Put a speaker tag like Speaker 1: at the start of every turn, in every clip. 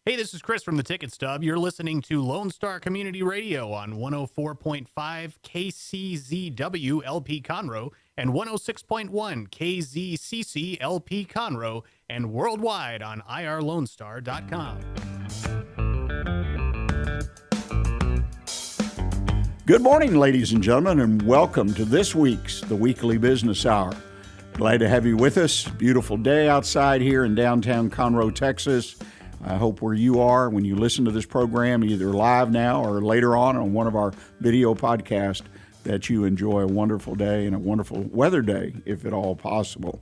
Speaker 1: Hey, this is Chris from the Ticket Stub. You're listening to Lone Star Community Radio on 104.5 KCZW LP Conroe and 106.1 KZCC LP Conroe and worldwide on irlonestar.com.
Speaker 2: Good morning, ladies and gentlemen, and welcome to this week's The Weekly Business Hour. Glad to have you with us. Beautiful day outside here in downtown Conroe, Texas. I hope where you are when you listen to this program, either live now or later on one of our video podcasts, that you enjoy a wonderful day and a wonderful weather day, if at all possible.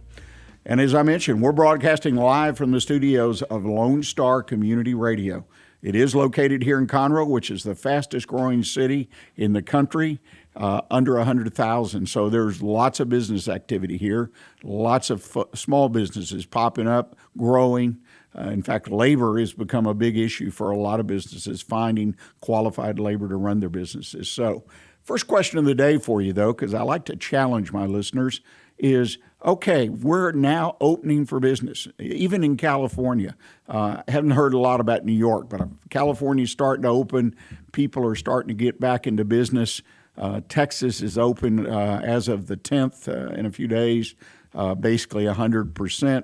Speaker 2: And as I mentioned, we're broadcasting live from the studios of Lone Star Community Radio. It is located here in Conroe, which is the fastest growing city in the country, under 100,000. So there's lots of business activity here, lots of small businesses popping up, growing. In fact, labor has become a big issue for a lot of businesses, finding qualified labor to run their businesses. So first question of the day for you, though, because I like to challenge my listeners, is, okay, we're now opening for business, even in California. I haven't heard a lot about New York, but California's starting to open. People are starting to get back into business. Texas is open as of the 10th in a few days, basically 100%.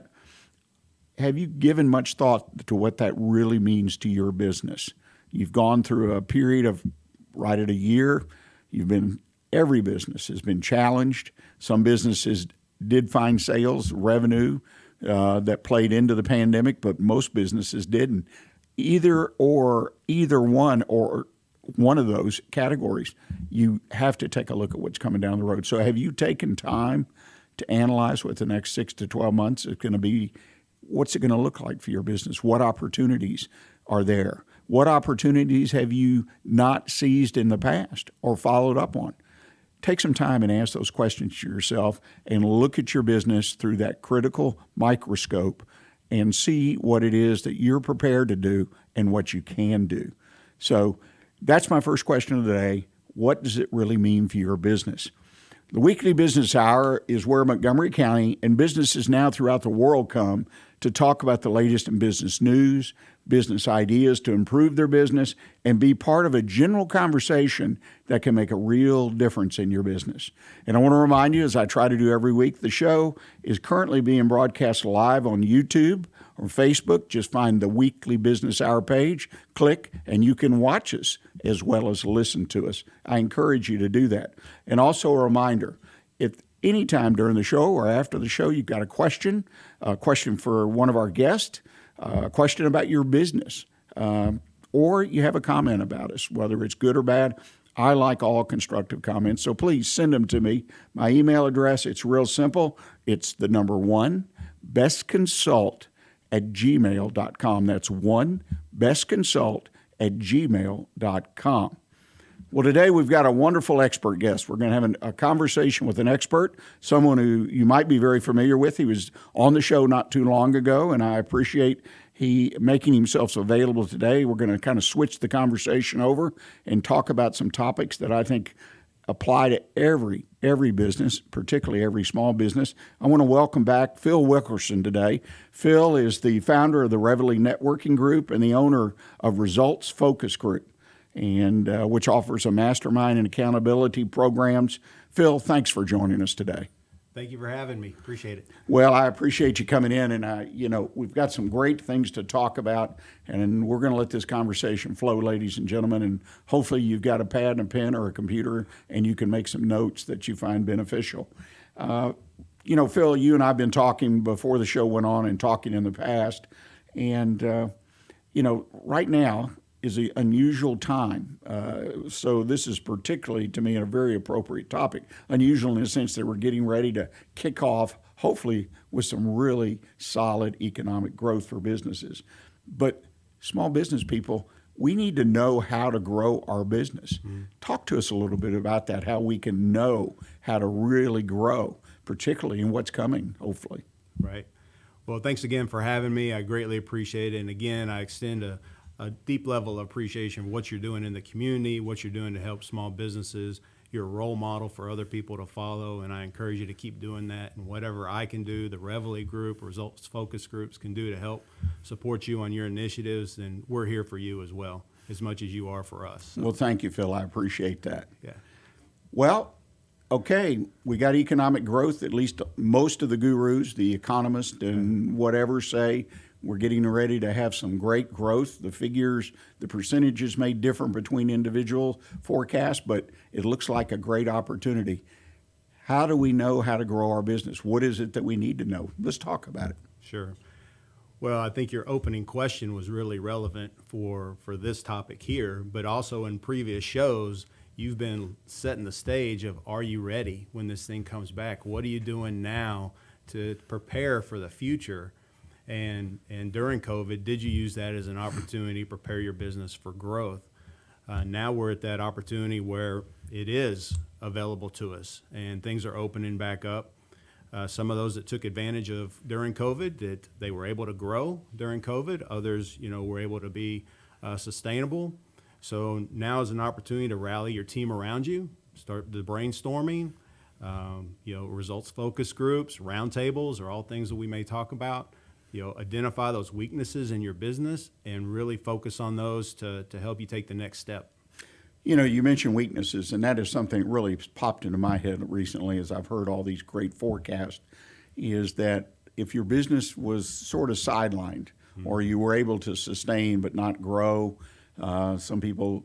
Speaker 2: Have you given much thought to what that really means to your business? You've gone through a period of right at a year. Every business has been challenged. Some businesses did find sales, revenue that played into the pandemic, but most businesses didn't. Either one of those categories, you have to take a look at what's coming down the road. So have you taken time to analyze what the next 6 to 12 months is going to be? What's it going to look like for your business? What opportunities are there? What opportunities have you not seized in the past or followed up on? Take some time and ask those questions to yourself and look at your business through that critical microscope and see what it is that you're prepared to do and what you can do. So that's my first question of the day. What does it really mean for your business? The Weekly Business Hour is where Montgomery County and businesses now throughout the world come to talk about the latest in business news, business ideas to improve their business, and be part of a general conversation that can make a real difference in your business. And I want to remind you, as I try to do every week, the show is currently being broadcast live on YouTube or Facebook. Just find the Weekly Business Hour page, click, and you can watch us as well as listen to us. I encourage you to do that. And also a reminder, if anytime during the show or after the show you've got a question for one of our guests, a question about your business, or you have a comment about us, whether it's good or bad, I like all constructive comments, so please send them to me. My email address, it's real simple. It's the number 1, bestconsult@gmail.com. That's 1, bestconsult@gmail.com. Well, today we've got a wonderful expert guest. We're going to have a conversation with an expert, someone who you might be very familiar with. He was on the show not too long ago, and I appreciate he making himself available today. We're going to kind of switch the conversation over and talk about some topics that I think apply to every business, particularly every small business. I want to welcome back Phil Wilkerson today. Phil is the founder of the Reveille Networking Group and the owner of Results Focus Group, and which offers a mastermind and accountability programs. Phil, thanks for joining us today.
Speaker 3: Thank you for having me. Appreciate it.
Speaker 2: Well, I appreciate you coming in, and we've got some great things to talk about, and we're going to let this conversation flow, ladies and gentlemen, and hopefully you've got a pad and a pen or a computer, and you can make some notes that you find beneficial. Phil, you and I have been talking before the show went on and talking in the past, and, right now is an unusual time. So this is particularly, to me, a very appropriate topic. Unusual in the sense that we're getting ready to kick off, hopefully, with some really solid economic growth for businesses. But small business people, we need to know how to grow our business. Talk to us a little bit about that, how we can know how to really grow, particularly in what's coming, hopefully.
Speaker 3: Right. Well, thanks again for having me. I greatly appreciate it. And again, I extend a deep level of appreciation for what you're doing in the community, what you're doing to help small businesses. You're a role model for other people to follow, and I encourage you to keep doing that. And whatever I can do, the Reveille Group, results focus groups can do to help support you on your initiatives, and we're here for you as well, as much as you are for us. So,
Speaker 2: Well, thank you, Phil. I appreciate that.
Speaker 3: yeah.
Speaker 2: Well, okay, we got economic growth. At least most of the gurus, the economists and whatever say we're getting ready to have some great growth. The figures, the percentages may differ between individual forecasts, but it looks like a great opportunity. How do we know how to grow our business? What is it that we need to know? Let's talk about it.
Speaker 3: Sure. Well, I think your opening question was really relevant for this topic here, but also in previous shows, you've been setting the stage of, are you ready when this thing comes back? What are you doing now to prepare for the future? And during COVID, did you use that as an opportunity to prepare your business for growth? Now we're at that opportunity where it is available to us and things are opening back up. Some of those that took advantage of during COVID, that they were able to grow during COVID. Others, were able to be sustainable. So now is an opportunity to rally your team around you, start the brainstorming. Results focus groups, roundtables are all things that we may talk about. Identify those weaknesses in your business and really focus on those to help you take the next step.
Speaker 2: You mentioned weaknesses, and that is something that really popped into my head recently as I've heard all these great forecasts, is that if your business was sort of sidelined or you were able to sustain but not grow, some people,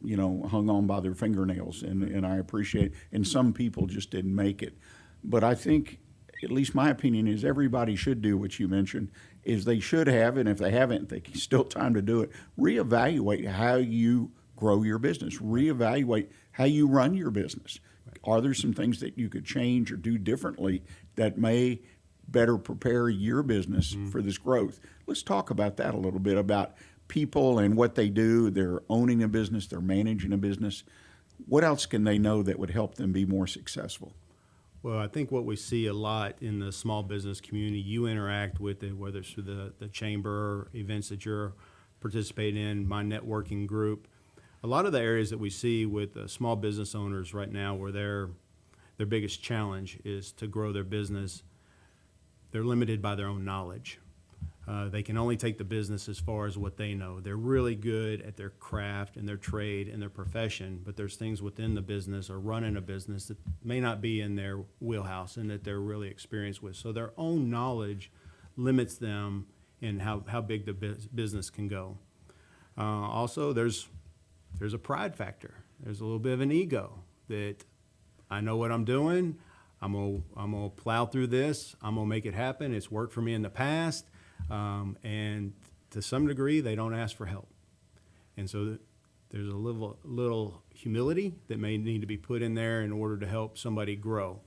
Speaker 2: hung on by their fingernails, and I appreciate, and some people just didn't make it. But I think, at least my opinion is, everybody should do what you mentioned, is they should have, and if they haven't, they can still time to do it, reevaluate how you grow your business, reevaluate how you run your business. Are there some things that you could change or do differently that may better prepare your business for this growth? Let's talk about that a little bit, about people and what they do. They're owning a business, they're managing a business. What else can they know that would help them be more successful?
Speaker 3: Well, I think what we see a lot in the small business community, you interact with it, whether it's through the chamber events that you're participating in, my networking group. A lot of the areas that we see with small business owners right now, where their biggest challenge is to grow their business, they're limited by their own knowledge. They can only take the business as far as what they know. They're really good at their craft and their trade and their profession, but there's things within the business or running a business that may not be in their wheelhouse and that they're really experienced with. So their own knowledge limits them in how big the business can go. Also, there's a pride factor. There's a little bit of an ego that I know what I'm doing. I'm gonna plow through this. I'm gonna make it happen. It's worked for me in the past. And to some degree, they don't ask for help. And so there's a little humility that may need to be put in there in order to help somebody grow.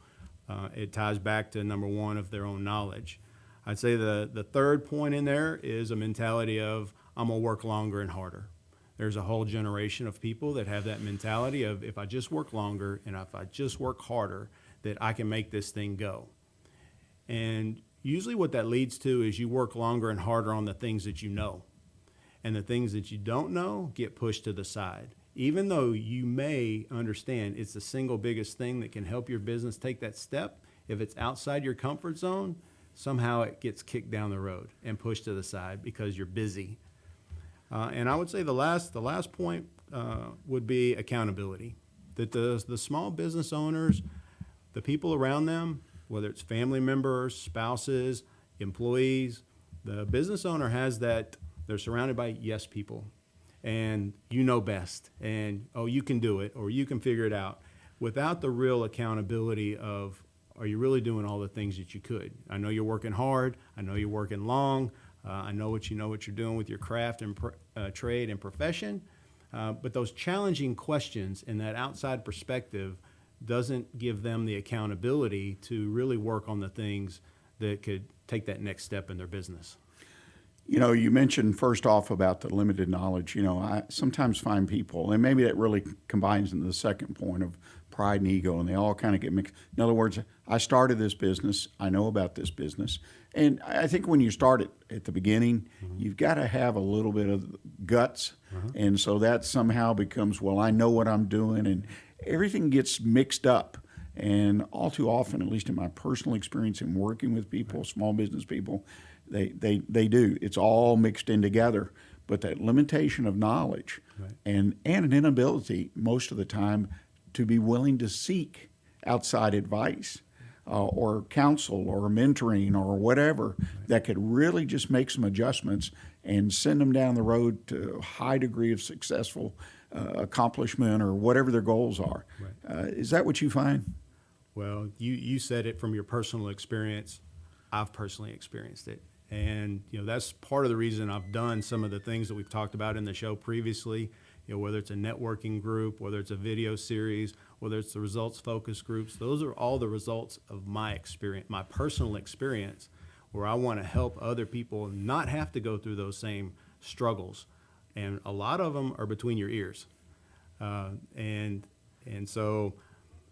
Speaker 3: It ties back to number one of their own knowledge. I'd say the third point in there is a mentality of, I'm gonna work longer and harder. There's a whole generation of people that have that mentality of, if I just work longer and if I just work harder, that I can make this thing go. And usually what that leads to is you work longer and harder on the things that you know. And the things that you don't know get pushed to the side. Even though you may understand it's the single biggest thing that can help your business take that step, if it's outside your comfort zone, somehow it gets kicked down the road and pushed to the side because you're busy. And I would say the last point would be accountability. That the small business owners, the people around them, whether it's family members, spouses, employees, the business owner has that, they're surrounded by yes people. And you know best. And, oh, you can do it, or you can figure it out. Without the real accountability of, are you really doing all the things that you could? I know you're working hard. I know you're working long. I know what you're doing with your craft and trade and profession. But those challenging questions and that outside perspective doesn't give them the accountability to really work on the things that could take that next step in their business.
Speaker 2: You mentioned first off about the limited knowledge. I sometimes find people, and maybe that really combines into the second point of pride and ego, and they all kind of get mixed. In other words, I started this business. I know about this business. And I think when you start it at the beginning, you've got to have a little bit of guts. And so that somehow becomes, well, I know what I'm doing. everything gets mixed up. And all too often, at least in my personal experience in working with people, small business people, they do. It's all mixed in together. But that limitation of knowledge and an inability most of the time to be willing to seek outside advice or counsel or mentoring or whatever that could really just make some adjustments and send them down the road to a high degree of successful accomplishment or whatever their goals are. Is that what you find?
Speaker 3: Well, you said it from your personal experience. I've personally experienced it. And, that's part of the reason I've done some of the things that we've talked about in the show previously, whether it's a networking group, whether it's a video series, whether it's the results focus groups. Those are all the results of my experience, my personal experience, where I want to help other people not have to go through those same struggles. And a lot of them are between your ears. And so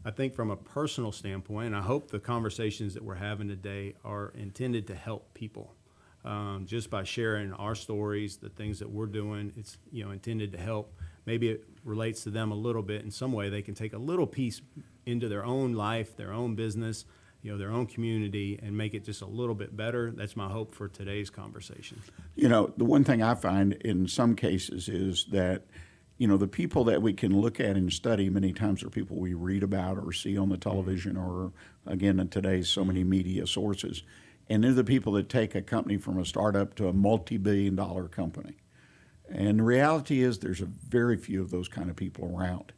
Speaker 3: I think from a personal standpoint, and I hope the conversations that we're having today are intended to help people. Just by sharing our stories, the things that we're doing, it's intended to help. Maybe it relates to them a little bit in some way. They can take a little piece into their own life, their own business, their own community, and make it just a little bit better. That's my hope for today's conversation.
Speaker 2: The one thing I find in some cases is that the people that we can look at and study many times are people we read about or see on the television or, again, in today's so many media sources. And they're the people that take a company from a startup to a multi-billion-dollar company. And the reality is there's a very few of those kind of people around.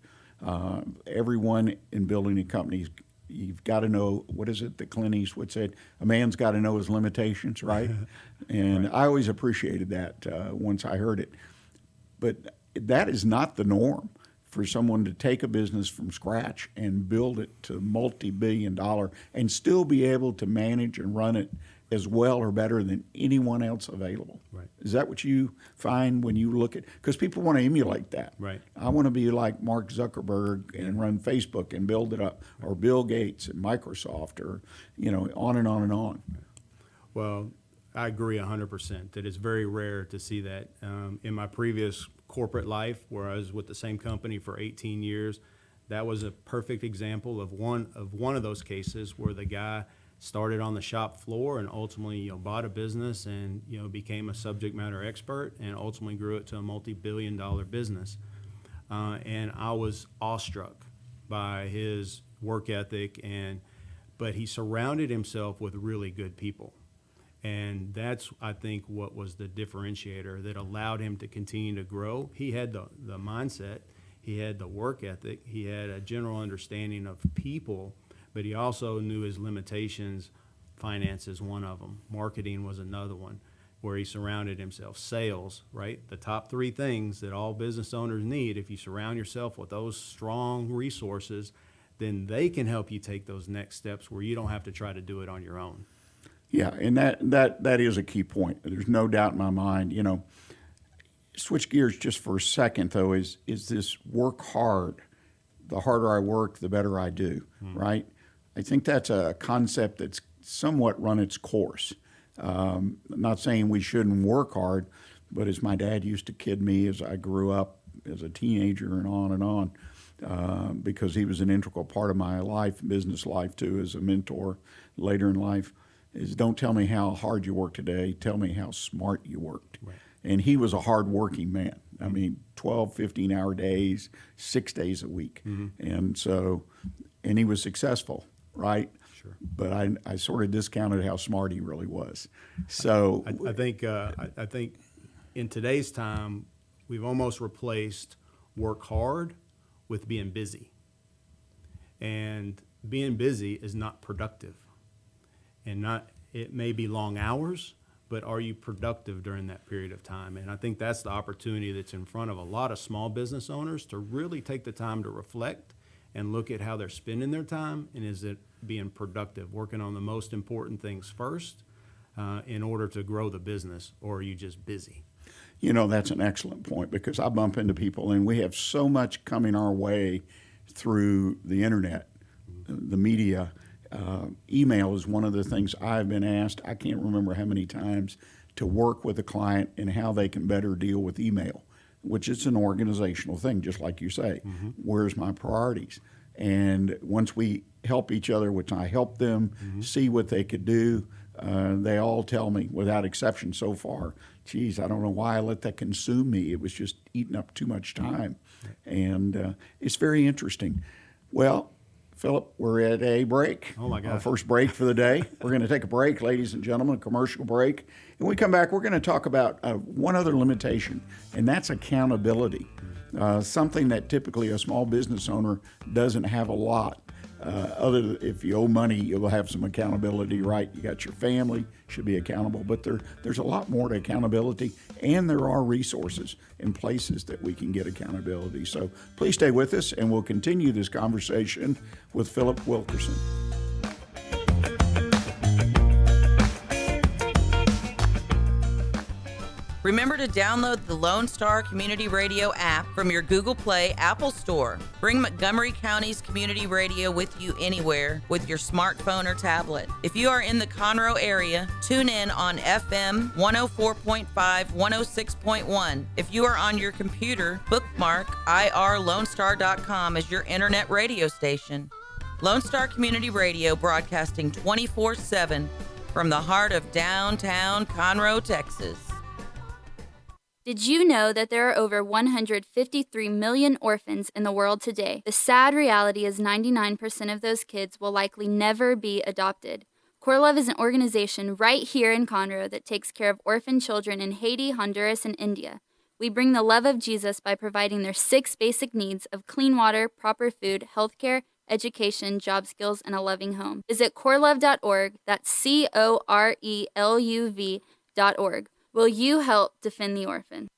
Speaker 2: Everyone in building a company, you've got to know, what is it that Clint Eastwood said? A man's got to know his limitations, right? And I always appreciated that once I heard it. But that is not the norm for someone to take a business from scratch and build it to multi-billion-dollar and still be able to manage and run it as well or better than anyone else available.
Speaker 3: Right.
Speaker 2: Is that what you find when you look at, because people want to emulate that.
Speaker 3: Right.
Speaker 2: I want to be like Mark Zuckerberg and run Facebook and build it up, or Bill Gates and Microsoft, or on and on and on.
Speaker 3: Well, I agree 100% that it's very rare to see that. In my previous corporate life, where I was with the same company for 18 years, that was a perfect example of one of those cases where the guy started on the shop floor and ultimately bought a business and became a subject matter expert and ultimately grew it to a multi-billion-dollar business. And I was awestruck by his work ethic, but he surrounded himself with really good people. And that's, I think, what was the differentiator that allowed him to continue to grow. He had the mindset, he had the work ethic, he had a general understanding of people, but he also knew his limitations. Finance is one of them. Marketing was another one, where he surrounded himself. Sales, right? The top three things that all business owners need. If you surround yourself with those strong resources, then they can help you take those next steps where you don't have to try to do it on your own.
Speaker 2: Yeah, and that is a key point. There's no doubt in my mind. Switch gears just for a second, though, is this work hard. The harder I work, the better I do, right? I think that's a concept that's somewhat run its course. I'm not saying we shouldn't work hard, but as my dad used to kid me as I grew up as a teenager and on, because he was an integral part of my life, business life too, as a mentor later in life, is don't tell me how hard you work today, tell me how smart you worked. Right. And he was a hard-working man. I mean, 12, 15-hour days, 6 days a week. And he was successful, right?
Speaker 3: Sure.
Speaker 2: But I sort of discounted how smart he really was. So
Speaker 3: I think in today's time, we've almost replaced work hard with being busy. And being busy is not productive. And it may be long hours, but are you productive during that period of time? And I think that's the opportunity that's in front of a lot of small business owners to really take the time to reflect and look at how they're spending their time, and is it being productive, working on the most important things first in order to grow the business, or are you just busy?
Speaker 2: That's an excellent point, because I bump into people and we have so much coming our way through the internet, the media. Email is one of the things I've been asked, I can't remember how many times, to work with a client and how they can better deal with email. which is an organizational thing, just like you say. Where's my priorities? And once we help each other, which I help them see what they could do, they all tell me, without exception so far, geez, I don't know why I let that consume me. It was just eating up too much time. And it's very interesting. Well, Phillip, we're at a break.
Speaker 3: Oh, my God.
Speaker 2: Our first break for the day. We're going to take a break, ladies and gentlemen, a commercial break. And when we come back, we're going to talk about one other limitation, and that's accountability. Something that typically a small business owner doesn't have a lot. Other than if you owe money, you'll have some accountability, right? You got your family, should be accountable, but there's a lot more to accountability, and there are resources and places that we can get accountability. So please stay with us, and we'll continue this conversation with Phillip Wilkerson.
Speaker 4: Remember to download the Lone Star Community Radio app from your Google Play Apple Store. Bring Montgomery County's community radio with you anywhere with your smartphone or tablet. If you are in the Conroe area, tune in on FM 104.5, 106.1. If you are on your computer, bookmark irlonestar.com as your internet radio station. Lone Star Community Radio, broadcasting 24/7 from the heart of downtown Conroe, Texas.
Speaker 5: Did you know that there are over 153 million orphans in the world today? The sad reality is 99% of those kids will likely never be adopted. Core Love is an organization right here in Conroe that takes care of orphan children in Haiti, Honduras, and India. We bring the love of Jesus by providing their 6 basic needs of clean water, proper food, healthcare, education, job skills, and a loving home. Visit corelove.org. That's CORELUV.org. Will you help defend the orphan?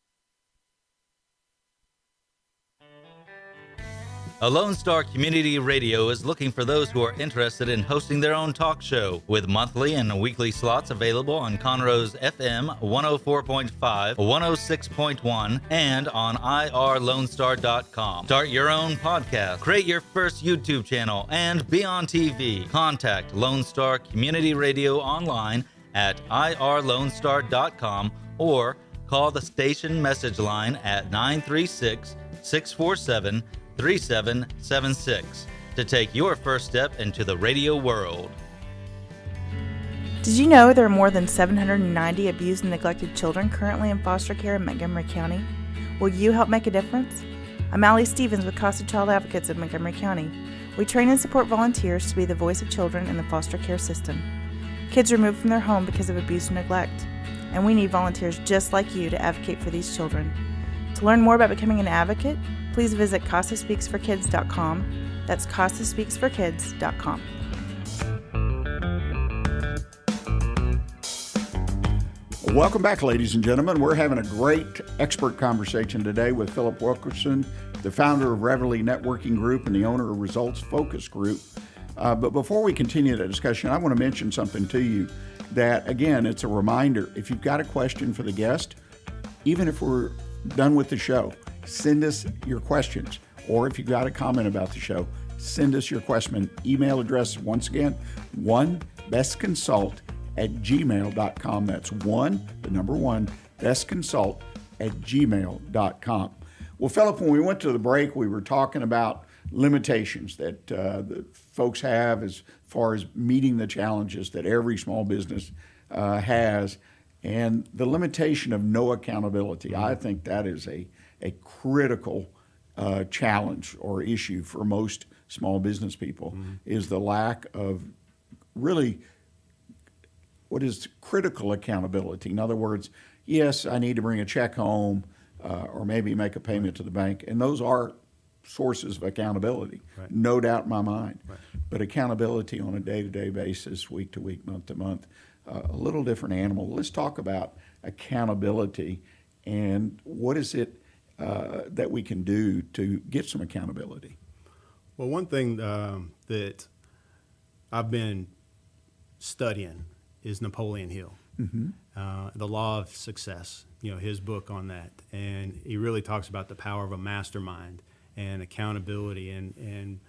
Speaker 6: A Lone Star Community Radio is looking for those who are interested in hosting their own talk show, with monthly and weekly slots available on Conroe's FM 104.5, 106.1, and on irlonestar.com. Start your own podcast, create your first YouTube channel, and be on TV. Contact Lone Star Community Radio online at irlonestar.com or call the station message line at 936-647-3776 to take your first step into the radio world.
Speaker 7: Did you know there are more than 790 abused and neglected children currently in foster care in Montgomery County? Will you help make a difference? I'm Allie Stevens with Casa Child Advocates of Montgomery County. We train and support volunteers to be the voice of children in the foster care system. Kids removed from their home because of abuse and neglect, and we need volunteers just like you to advocate for these children. To learn more about becoming an advocate, please visit CasaSpeaksForKids.com. That's CasaSpeaksForKids.com.
Speaker 2: Welcome back, ladies and gentlemen. We're having a great expert conversation today with Phillip Wilkerson, the founder of Reveille Networking Group and the owner of Results Focus Group. But before we continue the discussion, I want to mention something to you that, again, it's a reminder. If you've got a question for the guest, even if we're done with the show, send us your questions. Or if you've got a comment about the show, send us your question. Email address, once again, onebestconsult@gmail.com. That's the number one, bestconsult@gmail.com. Well, Phillip, when we went to the break, we were talking about limitations that the folks have as far as meeting the challenges that every small business has, and the limitation of no accountability. I think that is a critical challenge or issue for most small business people, is the lack of really what is critical accountability. In other words, yes, I need to bring a check home or maybe make a payment to the bank, and those are sources of accountability,
Speaker 3: Right.
Speaker 2: no doubt in my mind.
Speaker 3: Right.
Speaker 2: But accountability on a day-to-day basis, week to week, month to month, a little different animal. Let's talk about accountability and what is it that we can do to get some accountability.
Speaker 3: Well, one thing that I've been studying is Napoleon Hill, The Law of Success, his book on that. And he really talks about the power of a mastermind and accountability. And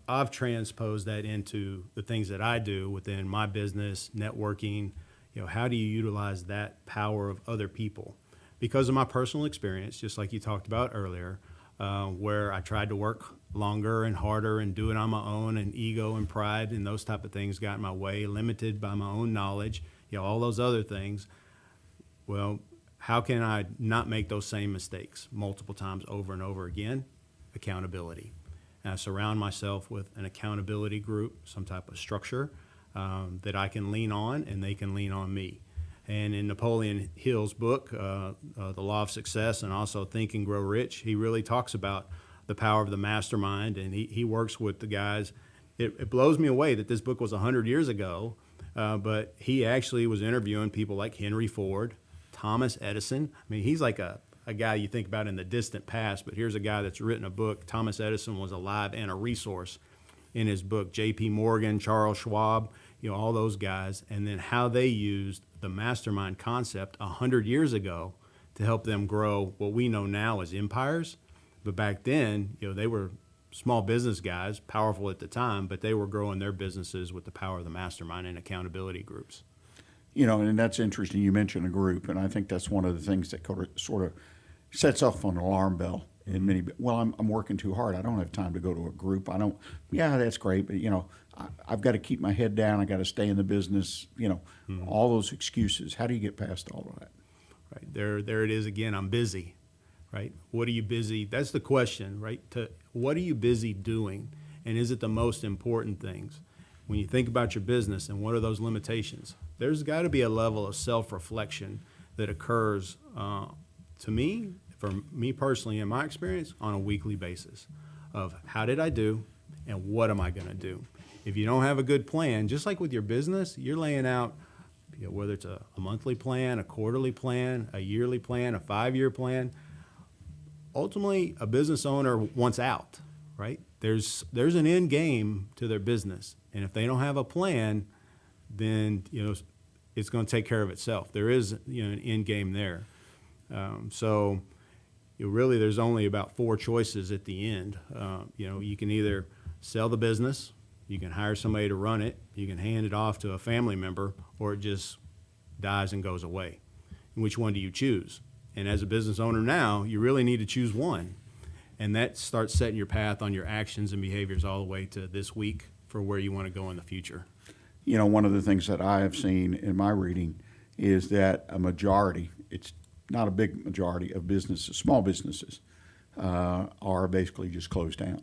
Speaker 3: I've transposed that into the things that I do within my business, networking. How do you utilize that power of other people? because of my personal experience, just like you talked about earlier, where I tried to work longer and harder and do it on my own, and ego and pride and those type of things got in my way, limited by my own knowledge, all those other things. Well, how can I not make those same mistakes multiple times over and over again? Accountability. And I surround myself with an accountability group, some type of structure that I can lean on, and they can lean on me. And in Napoleon Hill's book, The Law of Success, and also Think and Grow Rich, he really talks about the power of the mastermind, and he works with the guys. It blows me away that this book was 100 years ago, but he actually was interviewing people like Henry Ford, Thomas Edison. I mean, he's like a guy you think about in the distant past, but here's a guy that's written a book. Thomas Edison was alive and a resource in his book. J.P. Morgan, Charles Schwab, all those guys, and then how they used the mastermind concept 100 years ago to help them grow what we know now as empires. But back then, they were small business guys, powerful at the time, but they were growing their businesses with the power of the mastermind and accountability groups.
Speaker 2: And that's interesting. You mentioned a group, and I think that's one of the things that sort of sets off an alarm bell in many. Well, I'm working too hard. I don't have time to go to a group. I don't. Yeah, that's great, but I've got to keep my head down. I got to stay in the business. All those excuses. How do you get past all of that?
Speaker 3: Right there it is again. I'm busy. Right. What are you busy? That's the question. Right. What are you busy doing, and is it the most important things? When you think about your business and what are those limitations, there's got to be a level of self-reflection that occurs, to me, for me personally, in my experience, on a weekly basis of how did I do and what am I going to do? If you don't have a good plan, just like with your business, you're laying out, whether it's a monthly plan, a quarterly plan, a yearly plan, a 5-year plan. Ultimately, a business owner wants out, right? There's an end game to their business. And if they don't have a plan, then, it's going to take care of itself. There is, an end game there. So really there's only about 4 choices at the end. You can either sell the business, you can hire somebody to run it, you can hand it off to a family member, or it just dies and goes away. And which one do you choose? And as a business owner now, you really need to choose one. And that starts setting your path on your actions and behaviors all the way to this week for where you want to go in the future.
Speaker 2: One of the things that I have seen in my reading is that a majority, it's not a big majority of businesses, small businesses, are basically just closed down.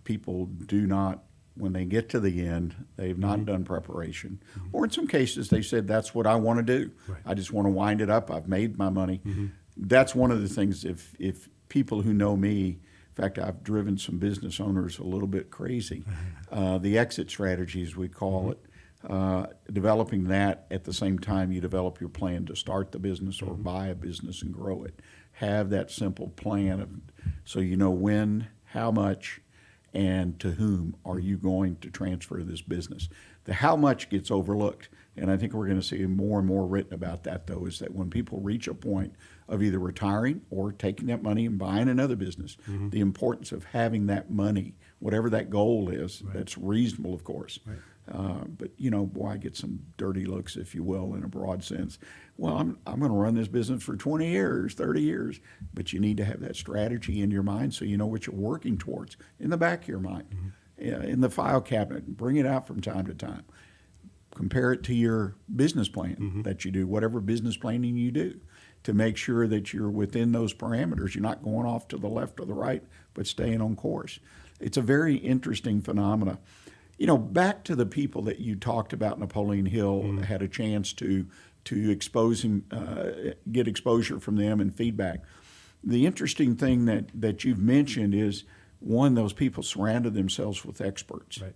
Speaker 2: People do not, when they get to the end, they've not done preparation. Or in some cases, they said, that's what I want to do. Right. I just want to wind it up. I've made my money. That's one of the things, if people who know me, in fact, I've driven some business owners a little bit crazy. The exit strategies, we call it, developing that at the same time you develop your plan to start the business or buy a business and grow it. Have that simple plan so you know when, how much, and to whom are you going to transfer this business. The how much gets overlooked, and I think we're going to see more and more written about that, though, is that when people reach a point of either retiring or taking that money and buying another business, the importance of having that money, whatever that goal is, that's reasonable, of course. Right. But, I get some dirty looks, if you will, in a broad sense. Well, I'm going to run this business for 20 years, 30 years. But you need to have that strategy in your mind so you know what you're working towards in the back of your mind, in the file cabinet, and bring it out from time to time. Compare it to your business plan that you do, whatever business planning you do, to make sure that you're within those parameters. You're not going off to the left or the right, but staying on course. It's a very interesting phenomena. Back to the people that you talked about, Napoleon Hill had a chance to expose him, get exposure from them and feedback. The interesting thing that you've mentioned is, one, those people surrounded themselves with experts. Right.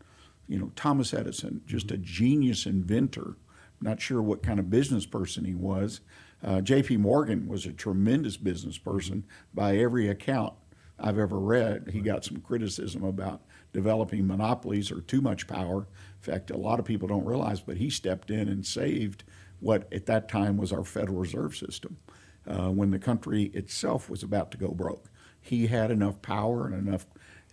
Speaker 2: Thomas Edison, just a genius inventor. Not sure what kind of business person he was. J.P. Morgan was a tremendous business person by every account I've ever read. He got some criticism about developing monopolies or too much power. In fact, a lot of people don't realize, but he stepped in and saved what at that time was our Federal Reserve System when the country itself was about to go broke. He had enough power and enough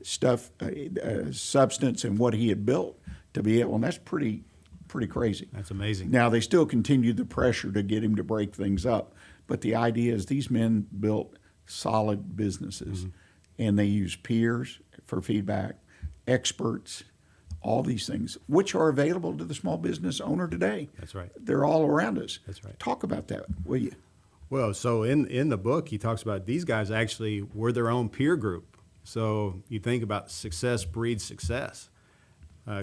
Speaker 2: substance in what he had built to be able, and that's pretty crazy.
Speaker 3: That's amazing.
Speaker 2: Now, they still continued the pressure to get him to break things up, But the idea is these men built solid businesses, and they use peers for feedback, experts, all these things, which are available to the small business owner today.
Speaker 3: That's right.
Speaker 2: They're all around us.
Speaker 3: That's right.
Speaker 2: Talk about that, will you?
Speaker 3: Well, so in the book, he talks about these guys actually were their own peer group. So you think about success breeds success.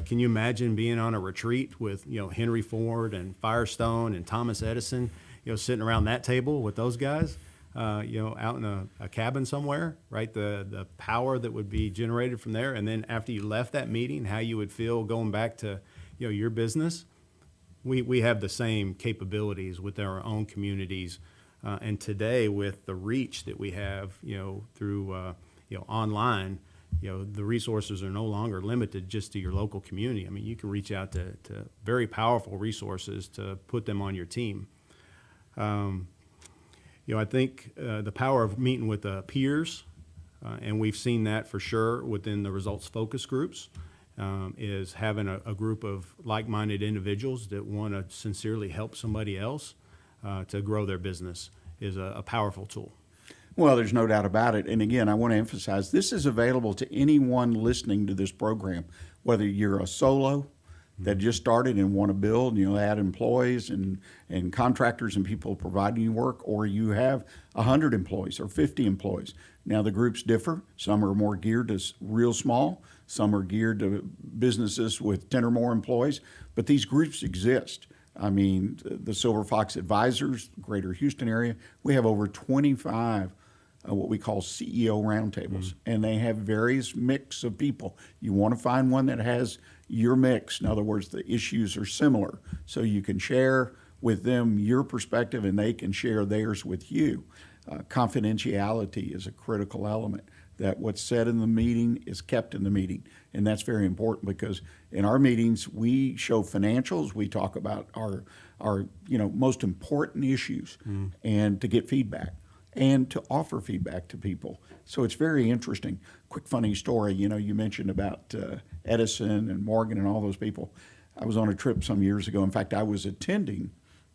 Speaker 3: Can you imagine being on a retreat with, Henry Ford and Firestone and Thomas Edison, sitting around that table with those guys, out in a cabin somewhere, right? The power that would be generated from there. And then after you left that meeting, how you would feel going back to, your business. We have the same capabilities with our own communities. And today, with the reach that we have, through online, the resources are no longer limited just to your local community. I mean, you can reach out to very powerful resources to put them on your team. I think the power of meeting with peers, and we've seen that for sure within the results focus groups, is having a group of like-minded individuals that want to sincerely help somebody else to grow their business is a powerful tool.
Speaker 2: Well, there's no doubt about it. And again, I want to emphasize this is available to anyone listening to this program, whether you're a solo that just started and want to build, add employees and contractors and people providing you work, or you have 100 employees or 50 employees. Now, the groups differ. Some are more geared to real small. Some are geared to businesses with 10 or more employees. But these groups exist. I mean, the Silver Fox Advisors, Greater Houston area, we have over 25 what we call CEO roundtables, and they have various mix of people. You want to find one that has your mix. In other words, the issues are similar, so you can share with them your perspective and they can share theirs with you. Confidentiality is a critical element, that what's said in the meeting is kept in the meeting. And that's very important because in our meetings, we show financials, we talk about our most important issues and to get feedback and to offer feedback to people. So it's very interesting. Quick funny story, you mentioned about Edison and Morgan and all those people. I was on a trip some years ago. In fact, I was attending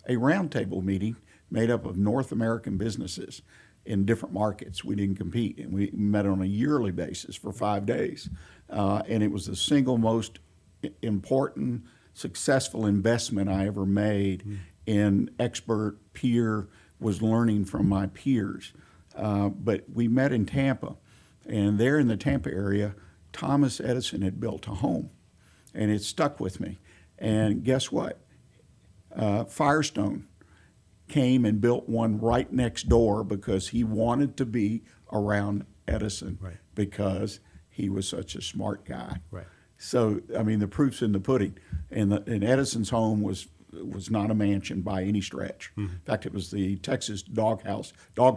Speaker 2: a roundtable meeting made up of North American businesses in different markets. We didn't compete, and we met on a yearly basis for 5 days. And it was the single most important, successful investment I ever made in expert peer, was learning from my peers. But we met in Tampa, and there in the Tampa area, Thomas Edison had built a home, and it stuck with me. And guess what? Firestone came and built one right next door because he wanted to be around Edison,
Speaker 3: Right.
Speaker 2: because he was such a smart guy.
Speaker 3: Right.
Speaker 2: So, I mean, the proof's in the pudding. And Edison's home was not a mansion by any stretch. In fact, it was the Texas dog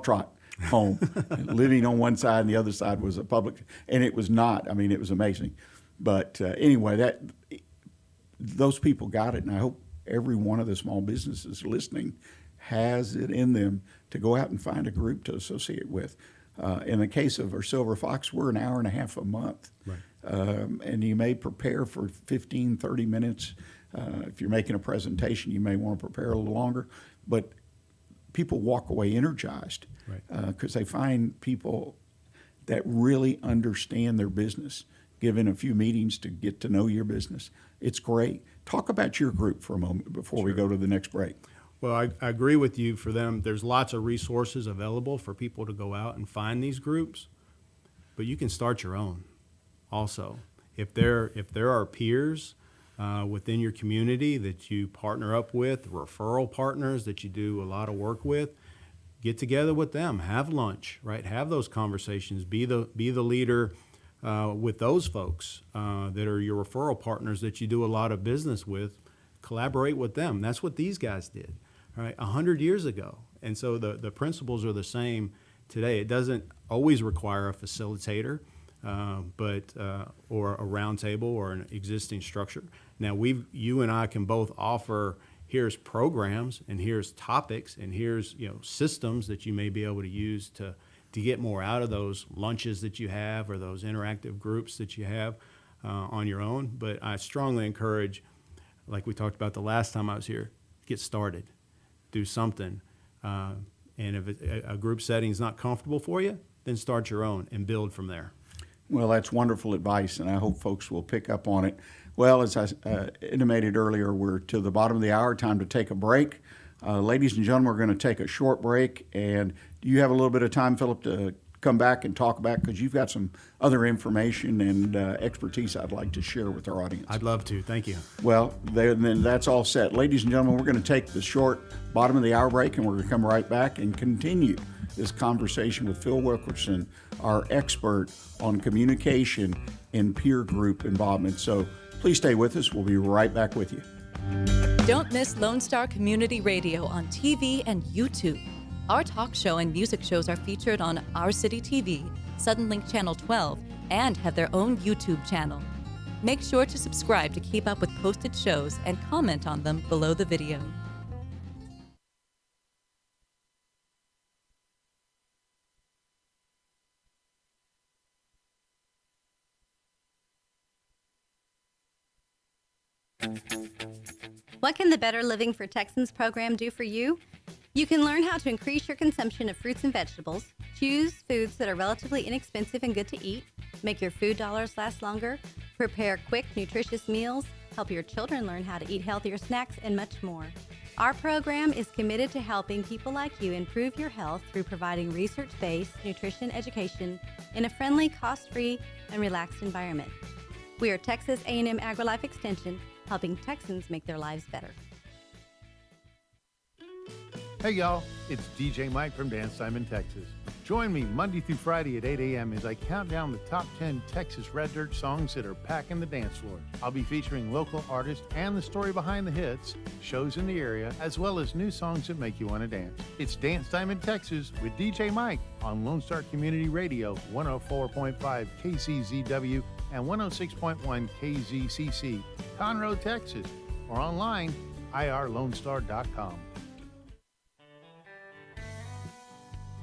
Speaker 2: trot home. Living on one side and the other side was a public, and it was not. I mean, it was amazing. But anyway, those people got it, and I hope every one of the small businesses listening has it in them to go out and find a group to associate with. In the case of our Silver Fox, we're an hour and a half a month.
Speaker 3: Right.
Speaker 2: And you may prepare for 15, 30 minutes. If you're making a presentation, you may want to prepare a little longer. But people walk away energized because they find people that really understand their business, given a few meetings to get to know your business. It's great. Talk about your group for a moment before we go to the next break.
Speaker 3: Well, I agree with you. For them, there's lots of resources available for people to go out and find these groups, but you can start your own also. If there are peers within your community that you partner up with, referral partners that you do a lot of work with, get together with them, have lunch, right? Have those conversations, be the leader with those folks that are your referral partners that you do a lot of business with. Collaborate with them. That's what these guys did, right? 100 years ago. And so the principles are the same today. It doesn't always require a facilitator, but or a round table or an existing structure. Now you and I can both offer, here's programs and here's topics and here's systems that you may be able to use to get more out of those lunches that you have or those interactive groups that you have on your own. But I strongly encourage, like we talked about the last time I was here, get started, do something. And if a group setting is not comfortable for you, then start your own and build from there.
Speaker 2: Well, that's wonderful advice, and I hope folks will pick up on it. Well, as I intimated earlier, we're to the bottom of the hour, time to take a break. Ladies and gentlemen, we're going to take a short break, and do you have a little bit of time, Phillip, to come back and talk about, because you've got some other information and expertise I'd like to share with our audience.
Speaker 3: I'd love to. Thank you.
Speaker 2: Well, then that's all set. Ladies and gentlemen, we're going to take the short bottom of the hour break, and we're going to come right back and continue this conversation with Phil Wilkerson, our expert on communication and peer group involvement. So please stay with us. We'll be right back with you.
Speaker 8: Don't miss Lone Star Community Radio on TV and YouTube. Our talk show and music shows are featured on Our City TV, Suddenlink Channel 12, and have their own YouTube channel. Make sure to subscribe to keep up with posted shows and comment on them below the video.
Speaker 9: What can the Better Living for Texans program do for you? You can learn how to increase your consumption of fruits and vegetables, choose foods that are relatively inexpensive and good to eat, make your food dollars last longer, prepare quick, nutritious meals, help your children learn how to eat healthier snacks, and much more. Our program is committed to helping people like you improve your health through providing research-based nutrition education in a friendly, cost-free, and relaxed environment. We are Texas A&M AgriLife Extension, helping Texans make their lives better.
Speaker 10: Hey y'all, it's DJ Mike from Dance Time in Texas. Join me Monday through Friday at 8 a.m. as I count down the top 10 Texas Red Dirt songs that are packing the dance floor. I'll be featuring local artists and the story behind the hits, shows in the area, as well as new songs that make you want to dance. It's Dance Time in Texas with DJ Mike on Lone Star Community Radio, 104.5 KCZW and 106.1 KZCC, Conroe, Texas, or online, irlonestar.com.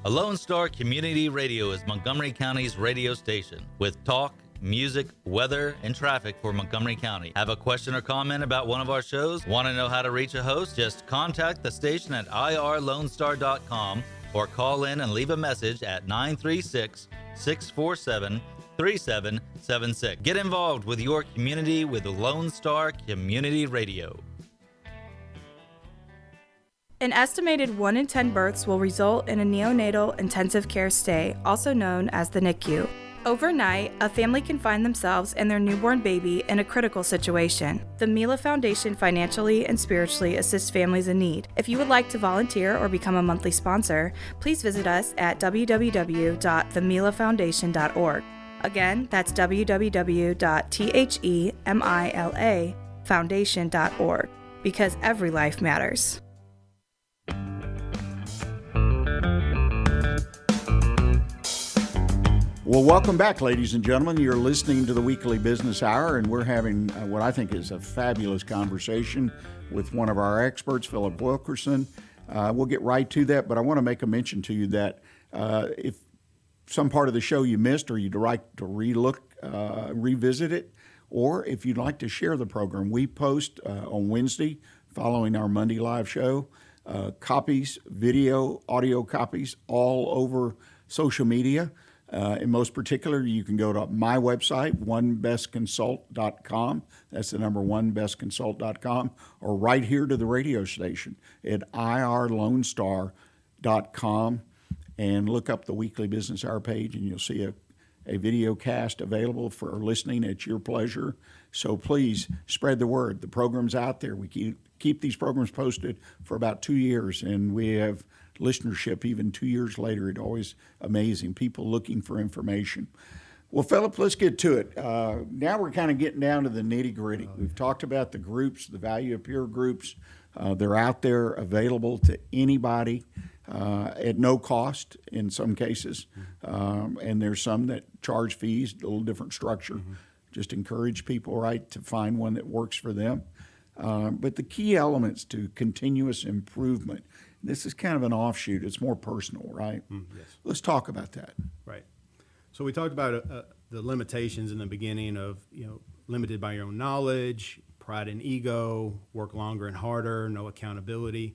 Speaker 6: A Lone Star Community Radio is Montgomery County's radio station with talk, music, weather, and traffic for Montgomery County. Have a question or comment about one of our shows? Want to know how to reach a host? Just contact the station at irlonestar.com or call in and leave a message at 936-647-3776. Get involved with your community with Lone Star Community Radio.
Speaker 7: An estimated 1 in 10 births will result in a neonatal intensive care stay, also known as the NICU. Overnight, a family can find themselves and their newborn baby in a critical situation. The Mila Foundation financially and spiritually assists families in need. If you would like to volunteer or become a monthly sponsor, please visit us at www.themilafoundation.org. Again, that's www.themilafoundation.org, because every life matters.
Speaker 2: Well, welcome back, ladies and gentlemen. You're listening to the Weekly Business Hour, and we're having what I think is a fabulous conversation with one of our experts, Phillip Wilkerson. We'll get right to that, but I want to make a mention to you that if some part of the show you missed or you'd like to revisit it, or if you'd like to share the program, we post on Wednesday following our Monday live show, copies, video, audio copies all over social media. In most particular, you can go to my website, onebestconsult.com. That's the number onebestconsult.com, or right here to the radio station at irlonestar.com, and look up the Weekly Business Hour page, and you'll see a video cast available for listening at your pleasure. So please spread the word. The program's out there. We keep these programs posted for about 2 years, and we have listenership even 2 years later. It's always amazing. People looking for information. Well, Phillip, let's get to it. Now we're kind of getting down to the nitty-gritty. We've talked about the groups, the value of peer groups. They're out there available to anybody at no cost in some cases. And there's some that charge fees, a little different structure. Mm-hmm. Just encourage people, right, to find one that works for them. But the key elements to continuous improvement, this is kind of an offshoot. It's more personal, right?
Speaker 3: Yes.
Speaker 2: Let's talk about that.
Speaker 3: Right. So we talked about the limitations in the beginning of, limited by your own knowledge, pride and ego, work longer and harder, no accountability.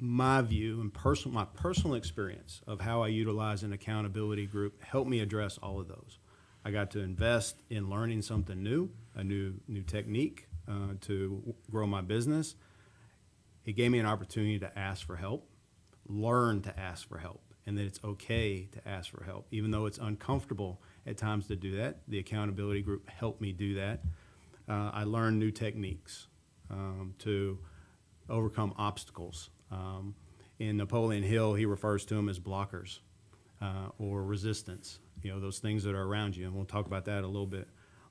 Speaker 3: my view and my personal experience of how I utilize an accountability group helped me address all of those. I got to invest in learning something new, a new technique to grow my business. It gave me an opportunity to ask for help, learn to ask for help, and that it's okay to ask for help. Even though it's uncomfortable at times to do that, the accountability group helped me do that. I learned new techniques to overcome obstacles. In Napoleon Hill, he refers to them as blockers or resistance, those things that are around you. And we'll talk about that a little bit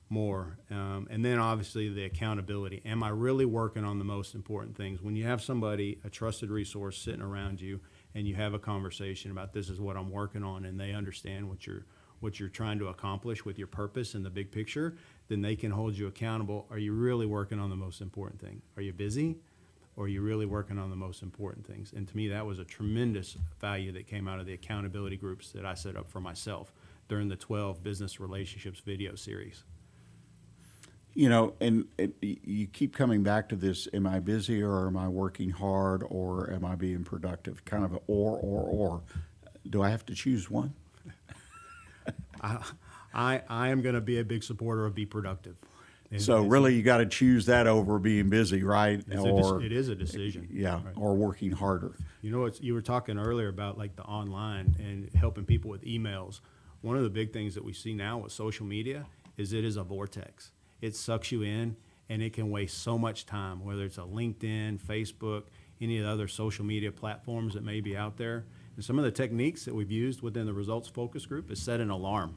Speaker 3: more. And then obviously the accountability. Am I really working on the most important things? When you have somebody, a trusted resource sitting around you, and you have a conversation about this is what I'm working on, and they understand what you're trying to accomplish with your purpose and the big picture, then they can hold you accountable. Are you really working on the most important thing? Are you busy? Or are you really working on the most important things? And to me, that was a tremendous value that came out of the accountability groups that I set up for myself during the 12 Business Relationships video series.
Speaker 2: And you keep coming back to this, am I busy or am I working hard or am I being productive? Kind of an or. Do I have to choose one?
Speaker 3: I am going to be a big supporter of be productive.
Speaker 2: So really you got to choose that over being busy, right?
Speaker 3: It is a decision.
Speaker 2: Yeah,
Speaker 3: right.
Speaker 2: Or working harder.
Speaker 3: You were talking earlier about like the online and helping people with emails. One of the big things that we see now with social media is it is a vortex. It sucks you in, and it can waste so much time, whether it's a LinkedIn, Facebook, any of the other social media platforms that may be out there. And some of the techniques that we've used within the results focus group is set an alarm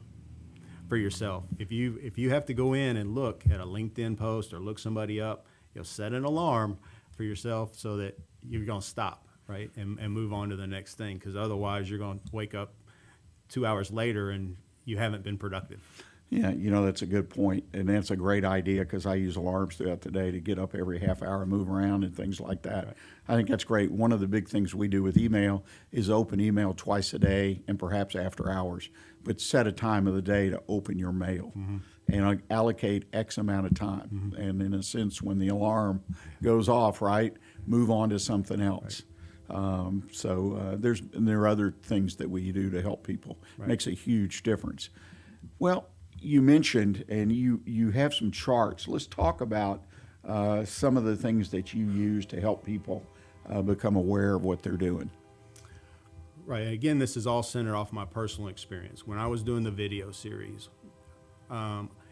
Speaker 3: for yourself. If you have to go in and look at a LinkedIn post or look somebody up, set an alarm for yourself so that you're going to stop, right, and move on to the next thing, because otherwise you're going to wake up 2 hours later and you haven't been productive.
Speaker 2: Yeah, that's a good point, and that's a great idea because I use alarms throughout the day to get up every half hour and move around and things like that. Right. I think that's great. One of the big things we do with email is open email twice a day and perhaps after hours, but set a time of the day to open your mail and allocate X amount of time. And in a sense, when the alarm goes off, right, move on to something else. Right. There are other things that we do to help people. Right. Makes a huge difference. Well, you mentioned, and you have some charts. Let's talk about some of the things that you use to help people become aware of what they're doing.
Speaker 3: Right. Again, this is all centered off my personal experience. When I was doing the video series,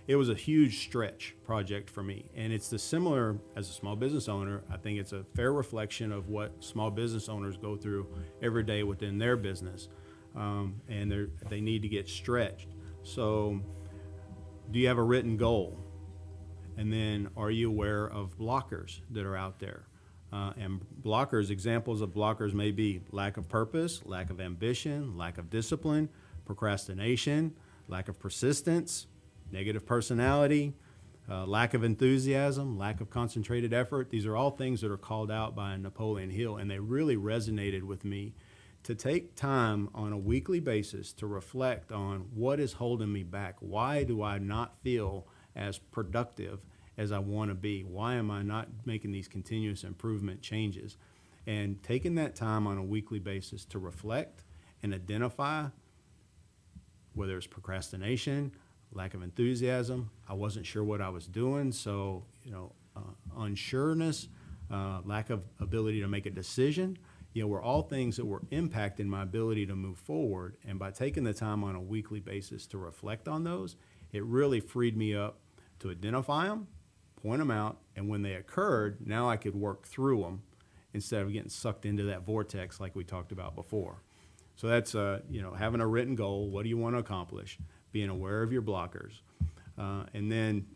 Speaker 3: it was a huge stretch project for me. And it's similar as a small business owner. I think it's a fair reflection of what small business owners go through every day within their business. And they need to get stretched. So, do you have a written goal? And then are you aware of blockers that are out there? And examples of blockers may be lack of purpose, lack of ambition, lack of discipline, procrastination, lack of persistence, negative personality, lack of enthusiasm, lack of concentrated effort. These are all things that are called out by Napoleon Hill, and they really resonated with me. To take time on a weekly basis to reflect on what is holding me back. Why do I not feel as productive as I want to be? Why am I not making these continuous improvement changes? And taking that time on a weekly basis to reflect and identify whether it's procrastination, lack of enthusiasm, I wasn't sure what I was doing, so unsureness, lack of ability to make a decision, were all things that were impacting my ability to move forward. And by taking the time on a weekly basis to reflect on those, it really freed me up to identify them, point them out, and when they occurred, now I could work through them instead of getting sucked into that vortex like we talked about before. So that's, having a written goal. What do you want to accomplish? Being aware of your blockers. And then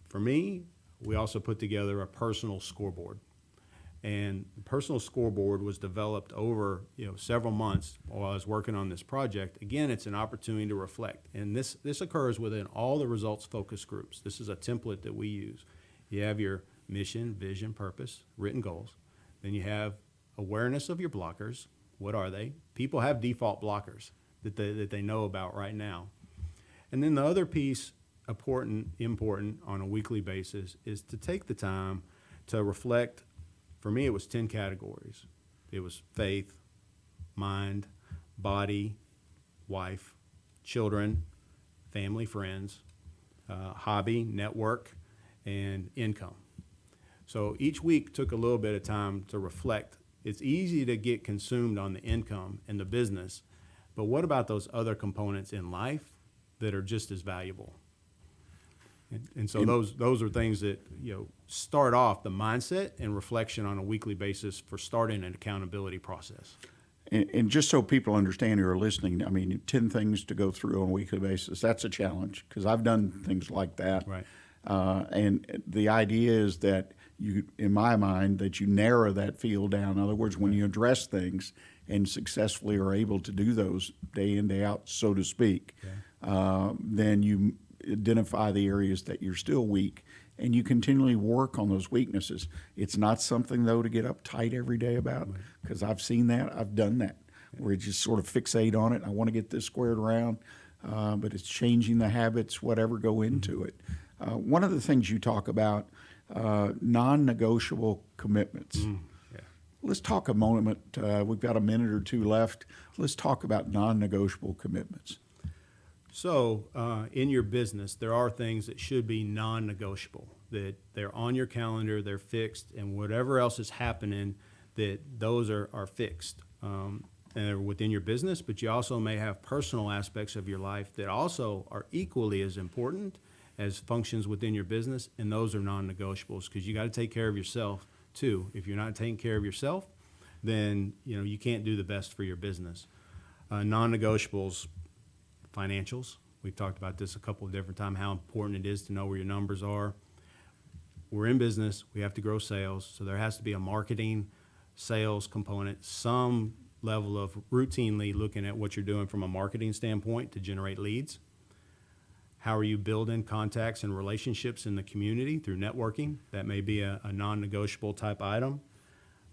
Speaker 3: for me, we also put together a personal scoreboard. And the personal scoreboard was developed over several months while I was working on this project. Again, it's an opportunity to reflect. And this occurs within all the results focus groups. This is a template that we use. You have your mission, vision, purpose, written goals. Then you have awareness of your blockers. What are they? People have default blockers that they know about right now. And then the other piece, important on a weekly basis, is to take the time to reflect. For me, it was 10 categories. It was faith, mind, body, wife, children, family, friends, hobby, network, and income. So each week took a little bit of time to reflect. It's easy to get consumed on the income and the business, but what about those other components in life that are just as valuable? And so those are things that, start off the mindset and reflection on a weekly basis for starting an accountability process.
Speaker 2: And just so people understand who are listening, 10 things to go through on a weekly basis, that's a challenge because I've done things like that.
Speaker 3: Right.
Speaker 2: And the idea is that you, in my mind, that you narrow that field down. In other words, when you address things and successfully are able to do those day in, day out, so to speak, then you identify the areas that you're still weak and you continually work on those weaknesses. It's not something, though, to get uptight every day about because I've seen that. I've done that where you just sort of fixate on it. I want to get this squared around, but it's changing the habits, whatever go into it. One of the things you talk about, non-negotiable commitments. Let's talk a moment. We've got a minute or two left. Let's talk about non-negotiable commitments.
Speaker 3: So in your business, there are things that should be non-negotiable, that they're on your calendar, they're fixed, and whatever else is happening, that those are fixed. And they're within your business, but you also may have personal aspects of your life that also are equally as important as functions within your business, and those are non-negotiables because you got to take care of yourself too. If you're not taking care of yourself, then you can't do the best for your business. Non-negotiables, financials. We've talked about this a couple of different times, how important it is to know where your numbers are. We're in business, we have to grow sales, so there has to be a marketing, sales component, some level of routinely looking at what you're doing from a marketing standpoint to generate leads. How are you building contacts and relationships in the community through networking? That may be a non-negotiable type item.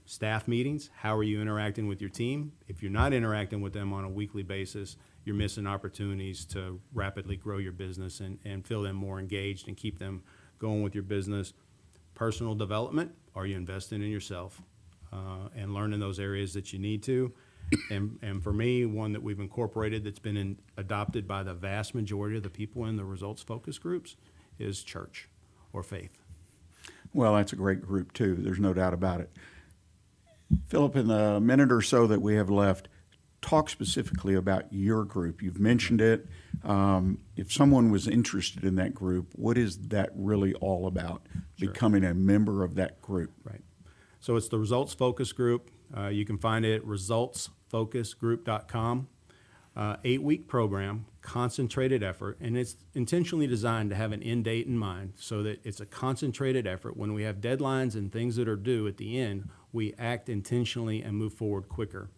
Speaker 3: Staff meetings, how are you interacting with your team? If you're not interacting with them on a weekly basis, you're missing opportunities to rapidly grow your business and feel them more engaged and keep them going with your business. Personal development, are you investing in yourself and learning those areas that you need to? And for me, one that we've incorporated that's been adopted by the vast majority of the people in the results focus groups is church or faith.
Speaker 2: Well, that's a great group too. There's no doubt about it. Phillip, in the minute or so that we have left, talk specifically about your group. You've mentioned it. If someone was interested in that group, what is that really all about, becoming a member of that group?
Speaker 3: Right. So it's the Results Focus Group. You can find it at resultsfocusgroup.com. 8-week program, concentrated effort, and it's intentionally designed to have an end date in mind so that it's a concentrated effort. When we have deadlines and things that are due at the end, we act intentionally and move forward quicker.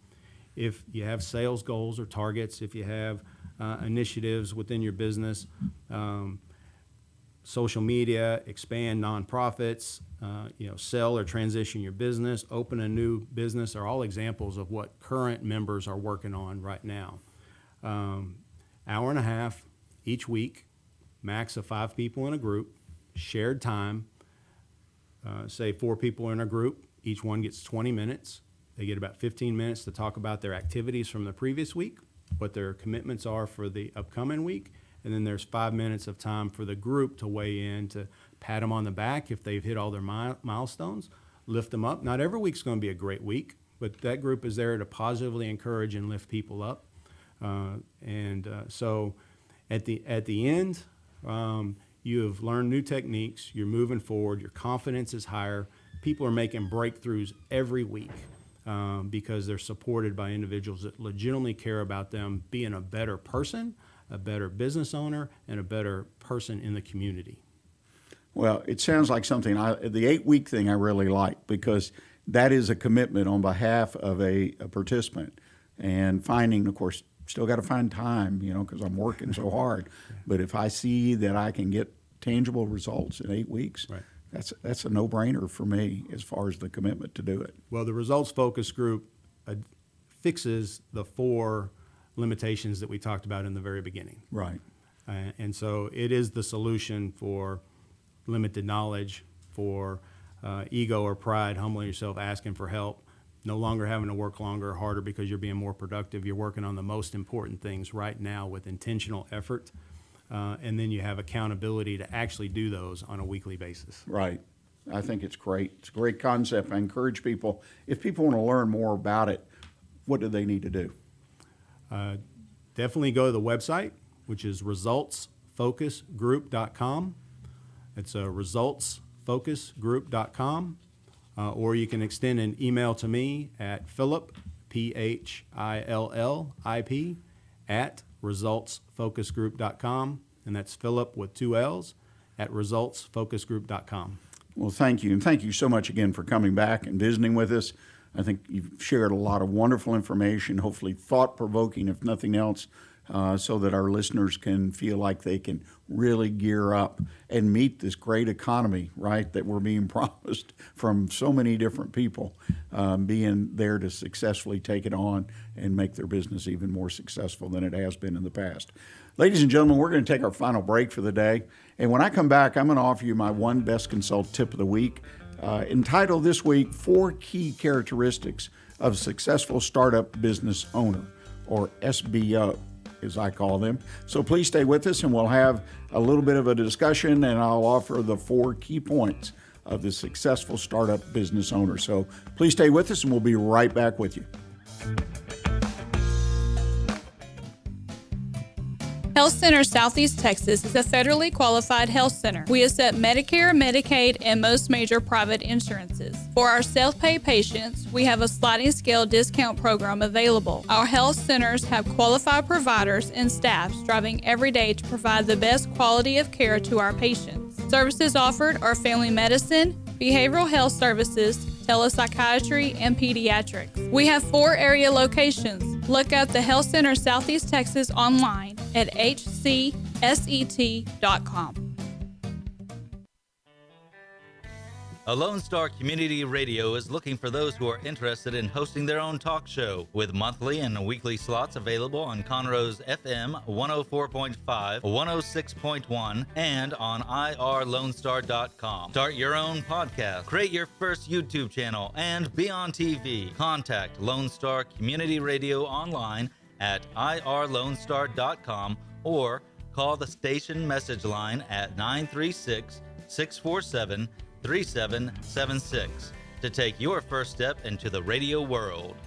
Speaker 3: If you have sales goals or targets, if you have initiatives within your business, social media, expand nonprofits, sell or transition your business, open a new business are all examples of what current members are working on right now. Hour and a half each week, max of 5 people in a group, shared time. Say 4 people in a group, each one gets 20 minutes. They get about 15 minutes to talk about their activities from the previous week, what their commitments are for the upcoming week, and then there's 5 minutes of time for the group to weigh in, to pat them on the back if they've hit all their milestones, lift them up. Not every week's going to be a great week, but that group is there to positively encourage and lift people up. So at the end, you have learned new techniques, you're moving forward, your confidence is higher, people are making breakthroughs every week because they're supported by individuals that legitimately care about them being a better person, a better business owner, and a better person in the community.
Speaker 2: Well, it sounds like something, the 8-week thing I really like because that is a commitment on behalf of a participant. And finding, of course, still got to find time, because I'm working so hard. But if I see that I can get tangible results in 8 weeks,
Speaker 3: right,
Speaker 2: that's a no-brainer for me as far as the commitment to do it.
Speaker 3: Well, the Results Focus Group fixes the 4 limitations that we talked about in the very beginning.
Speaker 2: Right.
Speaker 3: And so it is the solution for limited knowledge, for ego or pride, humbling yourself, asking for help, no longer having to work longer or harder because you're being more productive. You're working on the most important things right now with intentional effort. And then you have accountability to actually do those on a weekly basis.
Speaker 2: Right. I think it's great. It's a great concept. I encourage people, if people want to learn more about it, what do they need to do?
Speaker 3: Definitely go to the website, which is resultsfocusgroup.com. It's resultsfocusgroup.com. Or you can extend an email to me at Phillip, Phillip, at resultsfocusgroup.com. And that's Phillip with 2 L's at resultsfocusgroup.com.
Speaker 2: Well, thank you. And thank you so much again for coming back and visiting with us. I think you've shared a lot of wonderful information, hopefully thought-provoking, if nothing else, so that our listeners can feel like they can really gear up and meet this great economy, right, that we're being promised from so many different people, being there to successfully take it on and make their business even more successful than it has been in the past. Ladies and gentlemen, we're going to take our final break for the day. And when I come back, I'm going to offer you my one best consult tip of the week, entitled this week, 4 Key Characteristics of a Successful Startup Business Owner, or SBO, as I call them. So please stay with us and we'll have a little bit of a discussion, and I'll offer the 4 key points of the successful startup business owner. So please stay with us and we'll be right back with you.
Speaker 11: Health Center Southeast Texas is a federally qualified health center. We accept Medicare, Medicaid, and most major private insurances. For our self-pay patients, we have a sliding scale discount program available. Our health centers have qualified providers and staff striving every day to provide the best quality of care to our patients. Services offered are family medicine, behavioral health services, telepsychiatry, and pediatrics. We have 4 area locations. Look up the Health Center Southeast Texas online at hcset.com.
Speaker 6: A Lone Star Community Radio is looking for those who are interested in hosting their own talk show, with monthly and weekly slots available on Conroe's FM 104.5, 106.1, and on irlonestar.com. Start your own podcast, create your first YouTube channel, and be on TV. Contact Lone Star Community Radio online at irlonestar.com or call the station message line at 936-647-3776 to take your first step into the radio world.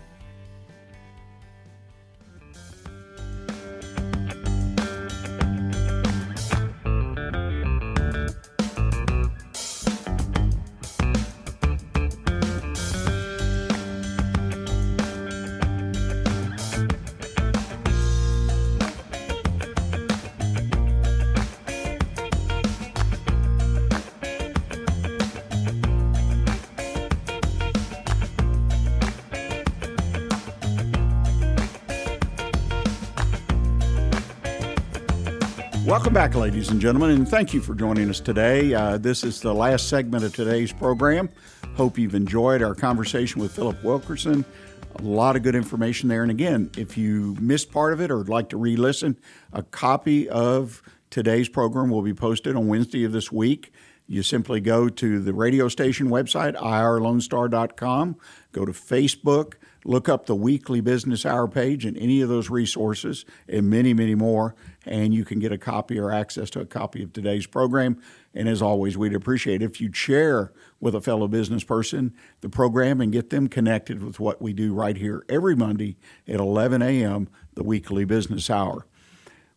Speaker 2: Welcome back, ladies and gentlemen, and thank you for joining us today. This is the last segment of today's program. Hope you've enjoyed our conversation with Phillip Wilkerson. A lot of good information there. And again, if you missed part of it or would like to re-listen, a copy of today's program will be posted on Wednesday of this week. You simply go to the radio station website, irlonestar.com, go to Facebook, look up the Weekly Business Hour page and any of those resources and many, many more, and you can get a copy or access to a copy of today's program. And as always, we'd appreciate it if you'd share with a fellow business person the program and get them connected with what we do right here every Monday at 11 a.m., the Weekly Business Hour.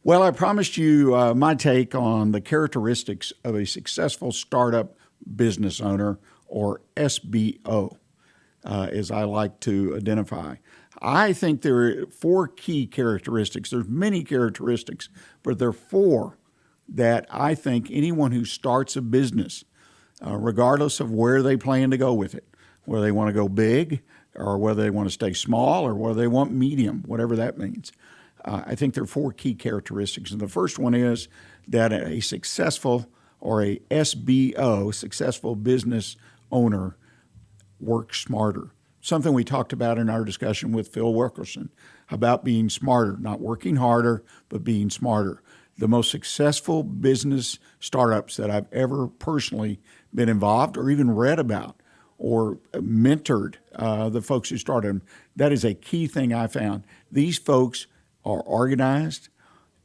Speaker 2: Well, I promised you my take on the characteristics of a successful startup business owner, or SBO, as I like to identify. I think there are 4 key characteristics. There's many characteristics, but there are 4 that I think anyone who starts a business, regardless of where they plan to go with it, whether they want to go big or whether they want to stay small or whether they want medium, whatever that means, I think there are 4 key characteristics. And the first one is that a successful, or a SBO, successful business owner, works smarter. Something we talked about in our discussion with Phil Wilkerson about being smarter, not working harder, but being smarter. The most successful business startups that I've ever personally been involved or even read about or mentored the folks who started them. That is a key thing I found. These folks are organized.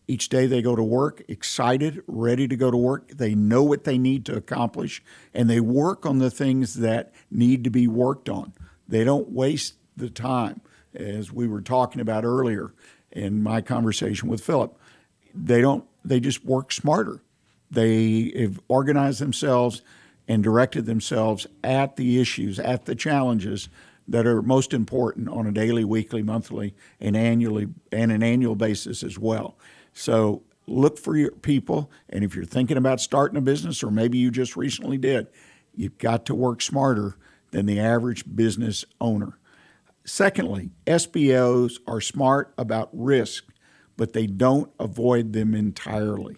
Speaker 2: Each day they go to work excited, ready to go to work. They know what they need to accomplish, and they work on the things that need to be worked on. They don't waste the time, as we were talking about earlier in my conversation with Phillip. They just work smarter. They have organized themselves and directed themselves at the issues, at the challenges that are most important on a daily, weekly, monthly, and an annual basis as well. So look for your people, and if you're thinking about starting a business, or maybe you just recently did, you've got to work smarter than the average business owner. Secondly, SBOs are smart about risk, but they don't avoid them entirely.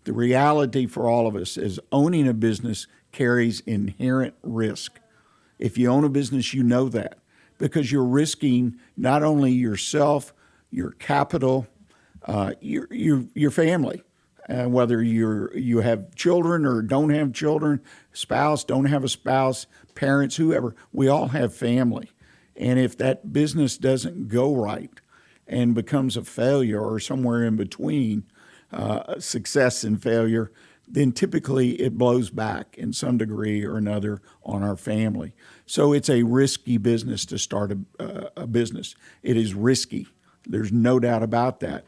Speaker 2: The reality for all of us is owning a business carries inherent risk. If you own a business, you know that, because you're risking not only yourself, your capital, your family, whether you have children or don't have children, spouse, don't have a spouse, parents, whoever, we all have family. And if that business doesn't go right and becomes a failure or somewhere in between success and failure, then typically it blows back in some degree or another on our family. So it's a risky business to start a business. It is risky. There's no doubt about that.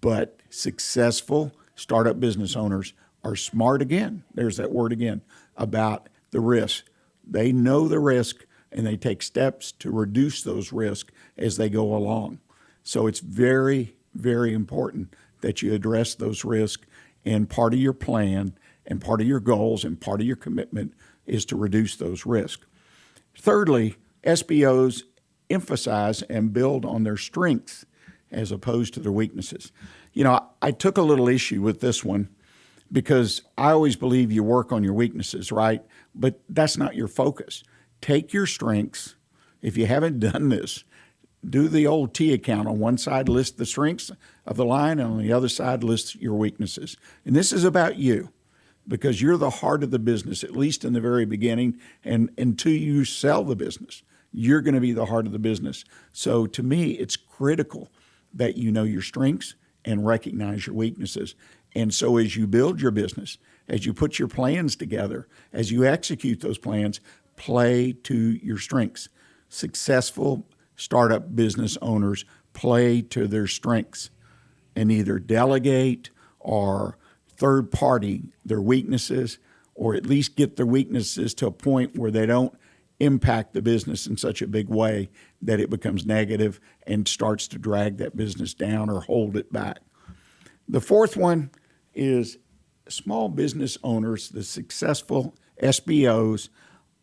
Speaker 2: But successful startup business owners are smart, again, there's that word again, about the risk. They know the risk, and they take steps to reduce those risks as they go along. So it's very, very important that you address those risks, and part of your plan and part of your goals and part of your commitment is to reduce those risks. Thirdly, SBOs emphasize and build on their strengths as opposed to their weaknesses. You know, I took a little issue with this one because I always believe you work on your weaknesses, right? But that's not your focus. Take your strengths. If you haven't done this, do the old T account. On one side, list the strengths of the line, and on the other side, list your weaknesses. And this is about you, because you're the heart of the business, at least in the very beginning, and until you sell the business, you're going to be the heart of the business. So to me, it's critical that you know your strengths and recognize your weaknesses. And so as you build your business, as you put your plans together, as you execute those plans, play to your strengths. Successful startup business owners play to their strengths and either delegate or third party their weaknesses, or at least get their weaknesses to a point where they don't impact the business in such a big way that it becomes negative and starts to drag that business down or hold it back. The fourth one is small business owners, the successful SBOs,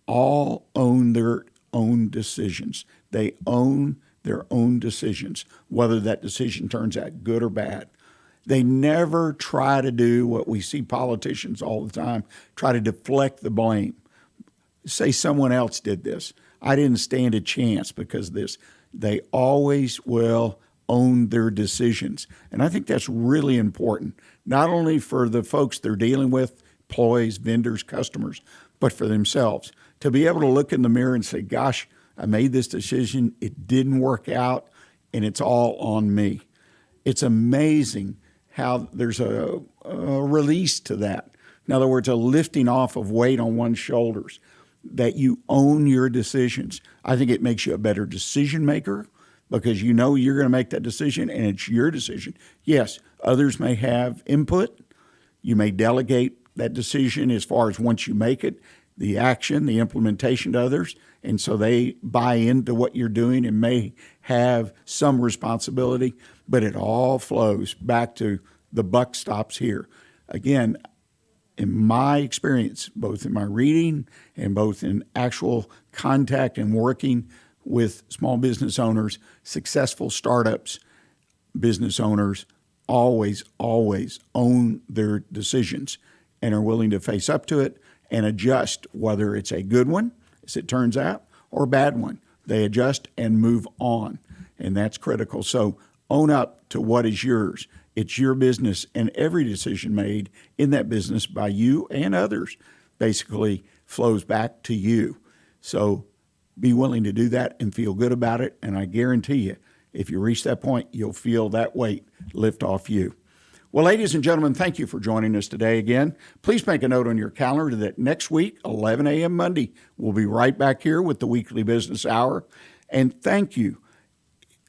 Speaker 2: all own their own decisions. They own their own decisions, whether that decision turns out good or bad. They never try to do what we see politicians all the time, try to deflect the blame. Say someone else did this. I didn't stand a chance because of this. They always will own their decisions. And I think that's really important, not only for the folks they're dealing with, employees, vendors, customers, but for themselves. To be able to look in the mirror and say, gosh, I made this decision, it didn't work out, and it's all on me. It's amazing how there's a release to that. In other words, a lifting off of weight on one's shoulders, that you own your decisions. I think it makes you a better decision maker because you know you're going to make that decision and it's your decision. Yes, others may have input. You may delegate that decision as far as once you make it, the action, the implementation to others, and so they buy into what you're doing and may have some responsibility, but it all flows back to the buck stops here. Again, in my experience, both in my reading and both in actual contact and working with small business owners, successful startups, business owners always own their decisions and are willing to face up to it and adjust, whether it's a good one, as it turns out, or a bad one. They adjust and move on, and that's critical. So own up to what is yours. It's your business, and every decision made in that business by you and others basically flows back to you. So be willing to do that and feel good about it. And I guarantee you, if you reach that point, you'll feel that weight lift off you. Well, ladies and gentlemen, thank you for joining us today again. Please make a note on your calendar that next week, 11 a.m. Monday, we'll be right back here with the Weekly Business Hour. And thank you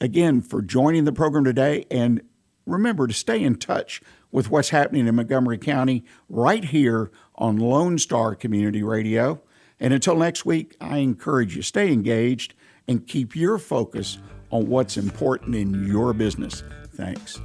Speaker 2: again for joining the program today. And remember to stay in touch with what's happening in Montgomery County right here on Lone Star Community Radio. And until next week, I encourage you, stay engaged and keep your focus on what's important in your business. Thanks.